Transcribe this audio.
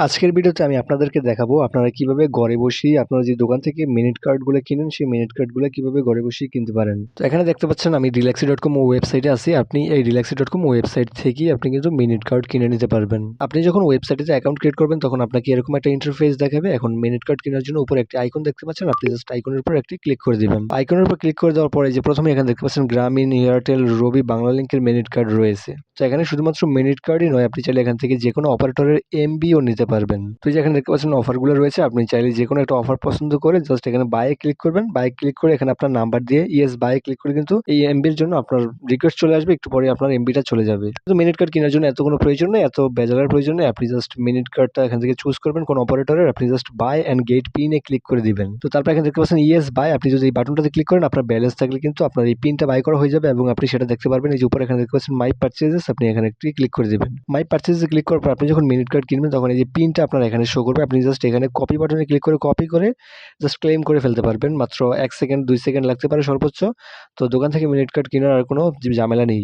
আজকের ভিডিওতে আমি আপনাদেরকে দেখাবো আপনারা কিভাবে ঘরে বসেই আপনারা যে দোকান থেকে মিনিট কার্ডগুলো কিনেন সেই মিনিট কার্ডগুলো কিভাবে ঘরে বসেই কিনতে পারেন। তো এখানে দেখতে পাচ্ছেন আমি Relaxy.com ওয়েবসাইটে আছি। আপনি এই Relaxy.com ওয়েবসাইট থেকেই আপনি কিন্তু মিনিট কার্ড কিনে নিতে পারবেন। আপনি যখন ওয়েবসাইটে অ্যাকাউন্ট ক্রিয়েট করবেন তখন আপনাকে এরকম একটা ইন্টারফেস দেখাবে। এখন মিনিট কার্ড কেনার জন্য উপরে একটি আইকন দেখতে পাচ্ছেন। আপনি জাস্ট আইকনের উপর একটি ক্লিক করে দিবেন। আইকনের উপর ক্লিক করে দেওয়ার পরে যে প্রথমে এখানে দেখতে পাচ্ছেন গ্রামীণ, এয়ারটেল, রবি, বাংলালিংকের মিনিট কার্ড রয়েছে। তো এখানে শুধুমাত্র মিনিট কার্ডই নয়, আপনি চাইলে এখান থেকে যেকোনো অপারেটরের এমবিও নিতে পারবেন। তো এই যে এখানে দেখতে পাচ্ছেন অফারগুলো রয়েছে। আপনি চাইলে যেকোনো একটা অফার পছন্দ করে জাস্ট এখানে বাই ক্লিক করবেন। বাই ক্লিক করে এখানে আপনার নাম্বার দিয়ে ইয়েস বাই ক্লিক করে কিন্তু এই এমবির জন্য আপনার রিকোয়েস্ট চলে আসবে। একটু পরে আপনার এমবিটা চলে যাবে। তো মিনিট কার্ড কেনার জন্য এত কোনো প্রয়োজন নেই, এত বেজালার প্রয়োজন নেই। আপনি জাস্ট মিনিট কার্ডটা এখান থেকে চুজ করবেন কোন অপারেটরের। আপনি জাস্ট বাই অ্যান্ড গেট পিনে ক্লিক করে দিবেন। তো তারপর এখানে দেখতে পাচ্ছেন ইয়েস বাই। আপনি যদি এই বাটনটাতে ক্লিক করেন আপনার ব্যালেন্স থাকলে কিন্তু আপনার এই পিনটা বাই করা হয়ে যাবে এবং আপনি সেটা দেখতে পারবেন। এই যে উপরে এখানে দেখতে পাচ্ছেন মাই পারচেজেস, আপনি এখানে একটি ক্লিক করে দিবেন। মাই পারচেজে ক্লিক করার পর আপনি যখন মিনিট কার্ড কিনবেন তখন এই যে পিনটা আপনার এখানে শো করবে। আপনি জাস্ট এখানে কপি বাটনে ক্লিক করে কপি করে জাস্ট ক্লেম করে ফেলতে পারবেন। মাত্র ১ সেকেন্ড ২ সেকেন্ড লাগতে পারে সর্বোচ্চ। তো দোকান থেকে মিনিট কার্ড কেনার আর কোনো ঝামেলা নেই।